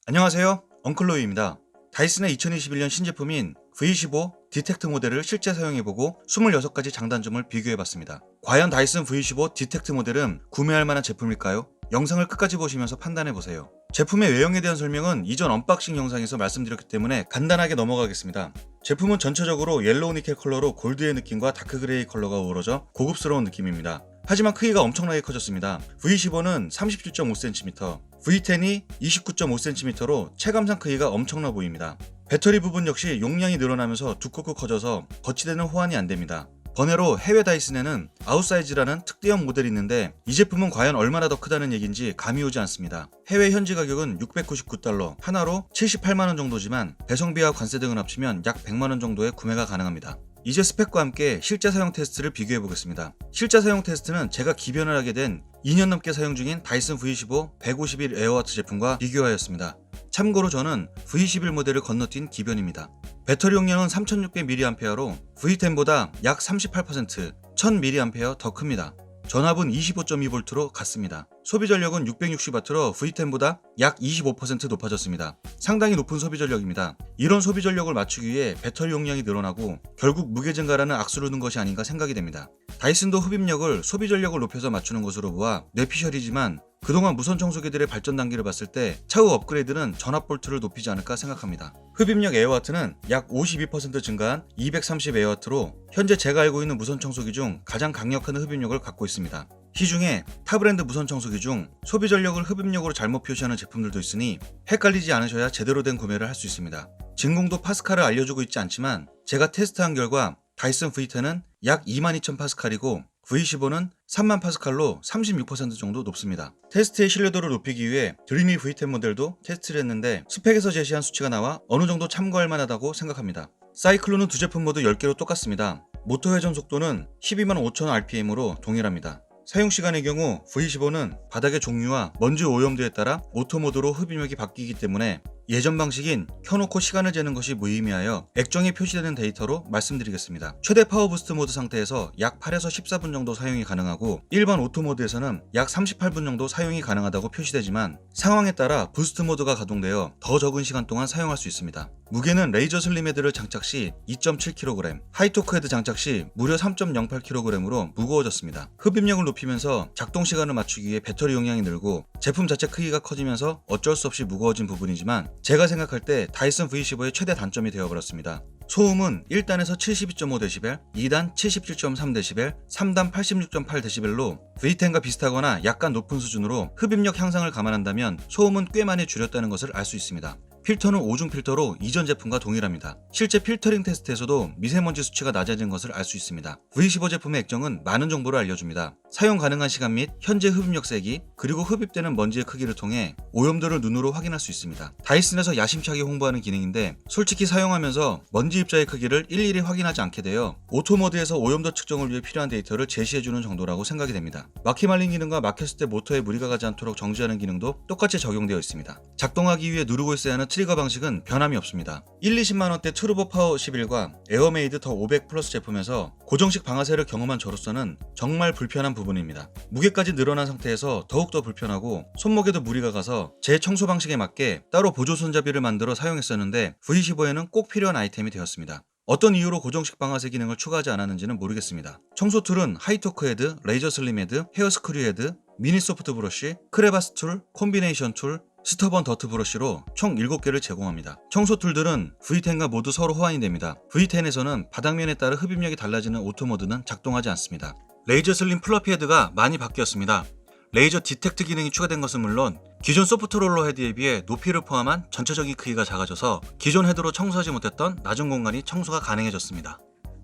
안녕하세요. 엉클로이입니다. 다이슨의 2021년 신제품인 V15 디텍트 모델을 실제 사용해보고 26가지 장단점을 비교해봤습니다. 과연 다이슨 V15 디텍트 모델은 구매할 만한 제품일까요? 영상을 끝까지 보시면서 판단해보세요. 제품의 외형에 대한 설명은 이전 언박싱 영상에서 말씀드렸기 때문에 간단하게 넘어가겠습니다. 제품은 전체적으로 옐로우 니켈 컬러로 골드의 느낌과 다크 그레이 컬러가 어우러져 고급스러운 느낌입니다. 하지만 크기가 엄청나게 커졌습니다. V15는 37.5cm, V10이 29.5cm로 체감상 크기가 엄청나 보입니다. 배터리 부분 역시 용량이 늘어나면서 두껍고 커져서 거치대는 호환이 안됩니다. 번외로 해외 다이슨에는 아웃사이즈라는 특대형 모델이 있는데 이 제품은 과연 얼마나 더 크다는 얘기인지 감이 오지 않습니다. 해외 현지 가격은 $699, 하나로 78만원 정도지만 배송비와 관세 등을 합치면 약 100만원 정도의 구매가 가능합니다. 이제 스펙과 함께 실제 사용 테스트를 비교해 보겠습니다. 실제 사용 테스트는 제가 기변을 하게 된 2년 넘게 사용 중인 다이슨 V15 151 에어와트 제품과 비교하였습니다. 참고로 저는 V11 모델을 건너뛴 기변입니다. 배터리 용량은 3600mAh로 V10보다 약 38%, 1000mAh 더 큽니다. 전압은 25.2V로 같습니다. 소비 전력은 660W로 V10보다 약 25% 높아졌습니다. 상당히 높은 소비 전력입니다. 이런 소비 전력을 맞추기 위해 배터리 용량이 늘어나고 결국 무게 증가라는 악수를 둔 것이 아닌가 생각이 됩니다. 다이슨도 흡입력을 소비 전력을 높여서 맞추는 것으로 보아 뇌피셜이지만 그동안 무선 청소기들의 발전 단계를 봤을 때 차후 업그레이드는 전압 볼트를 높이지 않을까 생각합니다. 흡입력 에어와트는 약 52% 증가한 230 에어와트로 현재 제가 알고 있는 무선 청소기 중 가장 강력한 흡입력을 갖고 있습니다. 시중에 타브랜드 무선 청소기 중 소비 전력을 흡입력으로 잘못 표시하는 제품들도 있으니 헷갈리지 않으셔야 제대로 된 구매를 할 수 있습니다. 진공도 파스칼을 알려주고 있지 않지만 제가 테스트한 결과 다이슨 V10은 약 22,000파스칼이고 V15는 3만 파스칼로 36% 정도 높습니다. 테스트의 신뢰도를 높이기 위해 드리미 V10 모델도 테스트를 했는데 스펙에서 제시한 수치가 나와 어느 정도 참고할 만하다고 생각합니다. 사이클론은 두 제품 모두 10개로 똑같습니다. 모터 회전 속도는 125,000rpm으로 동일합니다. 사용시간의 경우 V15는 바닥의 종류와 먼지 오염도에 따라 오토 모드로 흡입력이 바뀌기 때문에 예전 방식인 켜놓고 시간을 재는 것이 무의미하여 액정에 표시되는 데이터로 말씀드리겠습니다. 최대 파워 부스트 모드 상태에서 약 8에서 14분 정도 사용이 가능하고 일반 오토 모드에서는 약 38분 정도 사용이 가능하다고 표시되지만 상황에 따라 부스트 모드가 가동되어 더 적은 시간 동안 사용할 수 있습니다. 무게는 레이저 슬림 헤드를 장착 시 2.7kg, 하이토크 헤드 장착 시 무려 3.08kg으로 무거워졌습니다. 흡입력을 높이면서 작동 시간을 맞추기 위해 배터리 용량이 늘고 제품 자체 크기가 커지면서 어쩔 수 없이 무거워진 부분이지만 제가 생각할 때 다이슨 V15의 최대 단점이 되어버렸습니다. 소음은 1단에서 72.5dB, 2단 77.3dB, 3단 86.8dB로 V10과 비슷하거나 약간 높은 수준으로 흡입력 향상을 감안한다면 소음은 꽤 많이 줄였다는 것을 알 수 있습니다. 필터는 5중 필터로 이전 제품과 동일합니다. 실제 필터링 테스트에서도 미세먼지 수치가 낮아진 것을 알 수 있습니다. V15 제품의 액정은 많은 정보를 알려줍니다. 사용 가능한 시간 및 현재 흡입력 세기, 그리고 흡입되는 먼지의 크기를 통해 오염도를 눈으로 확인할 수 있습니다. 다이슨에서 야심차게 홍보하는 기능인데 솔직히 사용하면서 먼지 입자의 크기를 일일이 확인하지 않게 되어 오토 모드에서 오염도 측정을 위해 필요한 데이터를 제시해주는 정도라고 생각이 됩니다. 막히 말린 기능과 막혔을 때 모터에 무리가 가지 않도록 정지하는 기능도 똑같이 적용되어 있습니다. 작동하기 위해 누르고 있어야 하는 트리거 방식은 변함이 없습니다. 1-20만원대 트루버 파워 11과 에어메이드 더 500 플러스 제품에서 고정식 방아쇠를 경험한 저로서는 정말 불편한 부분입니다. 무게까지 늘어난 상태에서 더욱더 불편하고 손목에도 무리가 가서 제 청소 방식에 맞게 따로 보조 손잡이를 만들어 사용했었는데 V15에는 꼭 필요한 아이템이 되었습니다. 어떤 이유로 고정식 방아쇠 기능을 추가하지 않았는지는 모르겠습니다. 청소 툴은 하이토크 헤드, 레이저 슬림 헤드, 헤어 스크류 헤드, 미니 소프트 브러쉬, 크레바스 툴, 콤비네이션 툴, 스터번 더트 브러쉬로 총 7개를 제공합니다. 청소 툴들은 V10과 모두 서로 호환이 됩니다. V10에서는 바닥면에 따라 흡입력이 달라지는 오토 모드는 작동하지 않습니다. 레이저 슬림 플러피 헤드가 많이 바뀌었습니다. 레이저 디텍트 기능이 추가된 것은 물론 기존 소프트 롤러 헤드에 비해 높이를 포함한 전체적인 크기가 작아져서 기존 헤드로 청소하지 못했던 낮은 공간이 청소가 가능해졌습니다.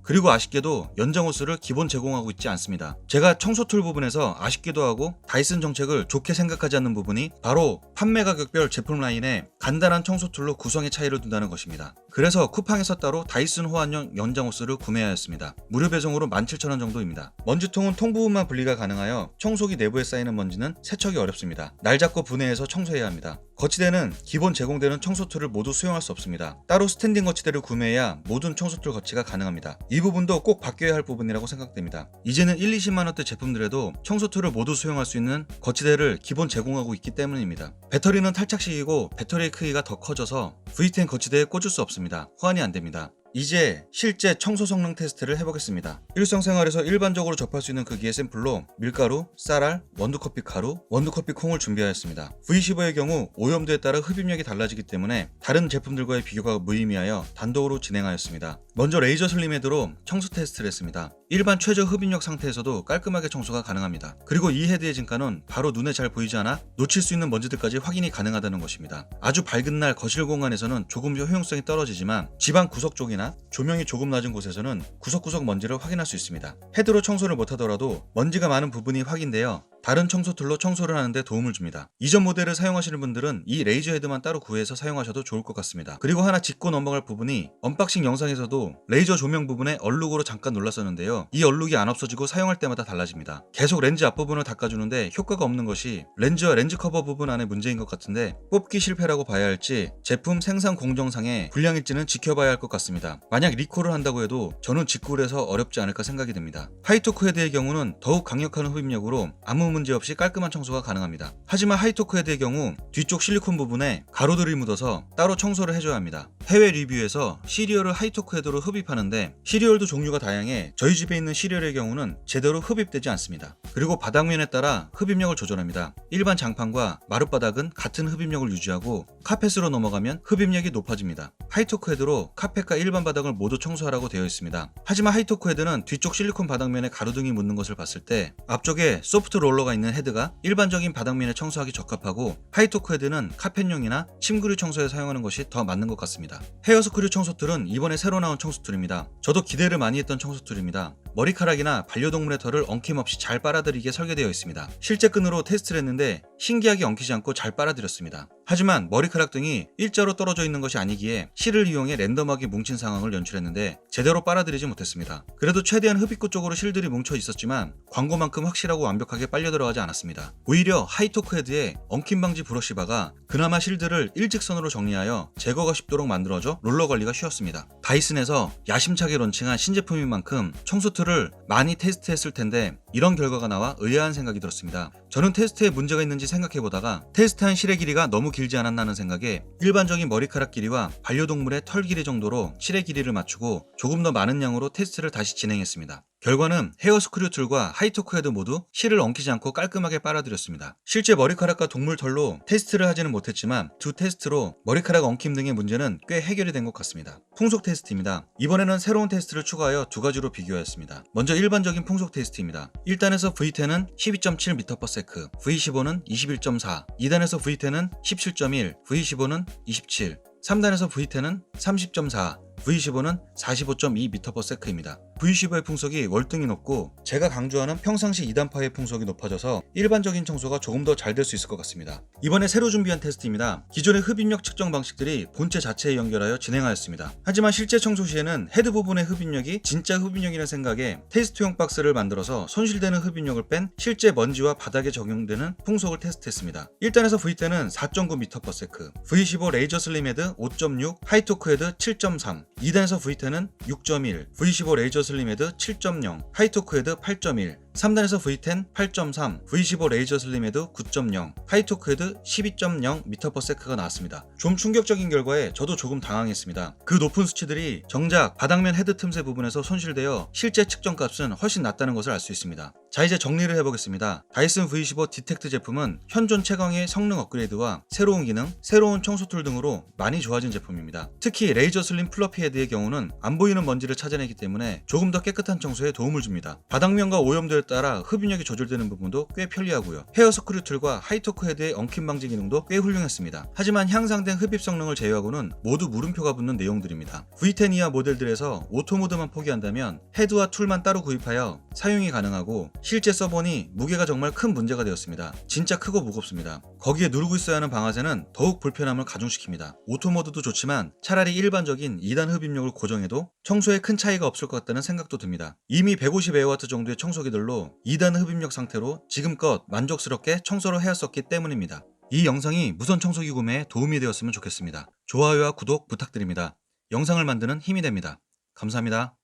그리고 아쉽게도 연장 호스를 기본 제공하고 있지 않습니다. 제가 청소 툴 부분에서 아쉽기도 하고 다이슨 정책을 좋게 생각하지 않는 부분이 바로 판매 가격별 제품 라인에 간단한 청소 툴로 구성의 차이를 둔다는 것입니다. 그래서 쿠팡에서 따로 다이슨 호환형 연장 호스를 구매하였습니다. 무료 배송으로 17,000원 정도입니다. 먼지통은 통 부분만 분리가 가능하여 청소기 내부에 쌓이는 먼지는 세척이 어렵습니다. 날 잡고 분해해서 청소해야 합니다. 거치대는 기본 제공되는 청소 툴을 모두 수용할 수 없습니다. 따로 스탠딩 거치대를 구매해야 모든 청소 툴 거치가 가능합니다. 이 부분도 꼭 바뀌어야 할 부분이라고 생각됩니다. 이제는 1, 20만원대 제품들에도 청소 툴을 모두 수용할 수 있는 거치대를 기본 제공하고 있기 때문입니다. 배터리는 탈착식이고 배터리의 크기가 더 커져서 V10 거치대에 꽂을 수 없습니다. 호환이 안됩니다. 이제 실제 청소 성능 테스트를 해보겠습니다. 일상생활에서 일반적으로 접할 수 있는 크기의 샘플로 밀가루, 쌀알, 원두커피 가루, 원두커피 콩을 준비하였습니다. V15의 경우 오염도에 따라 흡입력이 달라지기 때문에 다른 제품들과의 비교가 무의미하여 단독으로 진행하였습니다. 먼저 레이저 슬림 헤드로 청소 테스트를 했습니다. 일반 최저 흡입력 상태에서도 깔끔하게 청소가 가능합니다. 그리고 이 헤드의 진가는 바로 눈에 잘 보이지 않아 놓칠 수 있는 먼지들까지 확인이 가능하다는 것입니다. 아주 밝은 날 거실 공간에서는 조금 효용성이 떨어지지만 집안 구석 쪽이나 조명이 조금 낮은 곳에서는 구석구석 먼지를 확인할 수 있습니다. 헤드로 청소를 못하더라도 먼지가 많은 부분이 확인되어 다른 청소 툴로 청소를 하는데 도움을 줍니다. 이전 모델을 사용하시는 분들은 이 레이저 헤드만 따로 구해서 사용하셔도 좋을 것 같습니다. 그리고 하나 짚고 넘어갈 부분이 언박싱 영상에서도 레이저 조명 부분에 얼룩으로 잠깐 놀랐었는데요. 이 얼룩이 안 없어지고 사용할 때마다 달라집니다. 계속 렌즈 앞부분을 닦아주는데 효과가 없는 것이 렌즈와 렌즈 커버 부분 안에 문제인 것 같은데 뽑기 실패라고 봐야 할지 제품 생산 공정상의 불량일지는 지켜봐야 할 것 같습니다. 만약 리콜을 한다고 해도 저는 직구를 해서 어렵지 않을까 생각이 듭니다. 하이토크 헤드의 경우는 더욱 강력한 흡입력으로 아무 문제 없이 깔끔한 청소가 가능합니다. 하지만 하이토크 헤드의 경우 뒤쪽 실리콘 부분에 가루들이 묻어서 따로 청소를 해줘야 합니다. 해외 리뷰에서 시리얼을 하이토크 헤드로 흡입하는데 시리얼도 종류가 다양해 저희 집에 있는 시리얼의 경우는 제대로 흡입되지 않습니다. 그리고 바닥면에 따라 흡입력을 조절합니다. 일반 장판과 마룻바닥은 같은 흡입력을 유지하고 카펫으로 넘어가면 흡입력이 높아집니다. 하이토크 헤드로 카펫과 일반 바닥을 모두 청소하라고 되어 있습니다. 하지만 하이토크 헤드는 뒤쪽 실리콘 바닥면에 가루등이 묻는 것을 봤을 때 앞쪽에 소프트 롤러가 있는 헤드가 일반적인 바닥면에 청소하기 적합하고 하이토크 헤드는 카펫용이나 침구류 청소에 사용하는 것이 더 맞는 것 같습니다. 헤어 스크류 청소 툴은 이번에 새로 나온 청소 툴입니다. 저도 기대를 많이 했던 청소 툴입니다. 머리카락이나 반려동물의 털을 엉킴없이 잘 빨아들이게 설계되어 있습니다. 실제 끈으로 테스트를 했는데 신기하게 엉키지 않고 잘 빨아들였습니다. 하지만 머리카락 등이 일자로 떨어져 있는 것이 아니기에 실을 이용해 랜덤하게 뭉친 상황을 연출했는데 제대로 빨아들이지 못했습니다. 그래도 최대한 흡입구 쪽으로 실들이 뭉쳐 있었지만 광고만큼 확실하고 완벽하게 빨려 들어가지 않았습니다. 오히려 하이토크 헤드의 엉킴 방지 브러쉬바가 그나마 실들을 일직선으로 정리하여 제거가 쉽도록 만들어져 롤러 관리가 쉬웠습니다. 다이슨에서 야심차게 론칭한 신제품인 만큼 청소 툴을 많이 테스트했을 텐데 이런 결과가 나와 의아한 생각이 들었습니다. 저는 테스트에 문제가 있는지 생각해보다가 테스트한 실의 길이가 너무 길지 않았나 하는 생각에 일반적인 머리카락 길이와 반려동물의 털 길이 정도로 실의 길이를 맞추고 조금 더 많은 양으로 테스트를 다시 진행했습니다. 결과는 헤어 스크류 툴과 하이토크 헤드 모두 실을 엉키지 않고 깔끔하게 빨아들였습니다. 실제 머리카락과 동물 털로 테스트를 하지는 못했지만 두 테스트로 머리카락 엉킴 등의 문제는 꽤 해결이 된 것 같습니다. 풍속 테스트입니다. 이번에는 새로운 테스트를 추가하여 두 가지로 비교하였습니다. 먼저 일반적인 풍속 테스트입니다. 1단에서 V10은 12.7m/s, V15는 21.4, 2단에서 V10은 17.1, V15는 27, 3단에서 V10은 30.4, V15는 45.2m/s입니다. V15의 풍속이 월등히 높고 제가 강조하는 평상시 2단파의 풍속이 높아져서 일반적인 청소가 조금 더 잘 될 수 있을 것 같습니다. 이번에 새로 준비한 테스트입니다. 기존의 흡입력 측정 방식들이 본체 자체에 연결하여 진행하였습니다. 하지만 실제 청소 시에는 헤드 부분의 흡입력이 진짜 흡입력이라는 생각에 테스트용 박스를 만들어서 손실되는 흡입력을 뺀 실제 먼지와 바닥에 적용되는 풍속을 테스트했습니다. 1단에서 V10은 4.9m/s, V15 레이저 슬림 헤드 5.6, 하이토크 헤드 7.3, 2단에서 V10은 6.1, V15 레이저 슬림 헤드 7.0, 하이토크 헤드 8.1, 3단에서 V10 8.3, V15 레이저 슬림 헤드 9.0, 하이토크 헤드 12.0m/s가 나왔습니다. 좀 충격적인 결과에 저도 조금 당황했습니다. 그 높은 수치들이 정작 바닥면 헤드 틈새 부분에서 손실되어 실제 측정값은 훨씬 낮다는 것을 알 수 있습니다. 자, 이제 정리를 해보겠습니다. 다이슨 V15 디텍트 제품은 현존 최강의 성능 업그레이드와 새로운 기능, 새로운 청소 툴 등으로 많이 좋아진 제품입니다. 특히 레이저 슬림 플러피 헤드의 경우는 안 보이는 먼지를 찾아내기 때문에 조금 더 깨끗한 청소에 도움을 줍니다. 바닥면과 오염도에 따라 흡입력이 조절되는 부분도 꽤 편리하고요. 헤어 스크류 툴과 하이토크 헤드의 엉킴 방지 기능도 꽤 훌륭했습니다. 하지만 향상된 흡입 성능을 제외하고는 모두 물음표가 붙는 내용들입니다. V10 이하 모델들에서 오토 모드만 포기한다면 헤드와 툴만 따로 구입하여 사용이 가능하고 실제 써보니 무게가 정말 큰 문제가 되었습니다. 진짜 크고 무겁습니다. 거기에 누르고 있어야 하는 방아쇠는 더욱 불편함을 가중시킵니다. 오토 모드도 좋지만 차라리 일반적인 2단 흡입력을 고정해도 청소에 큰 차이가 없을 것 같다는 생각도 듭니다. 이미 150Aw 정도의 청소기들로 2단 흡입력 상태로 지금껏 만족스럽게 청소를 해왔었기 때문입니다. 이 영상이 무선 청소기 구매에 도움이 되었으면 좋겠습니다. 좋아요와 구독 부탁드립니다. 영상을 만드는 힘이 됩니다. 감사합니다.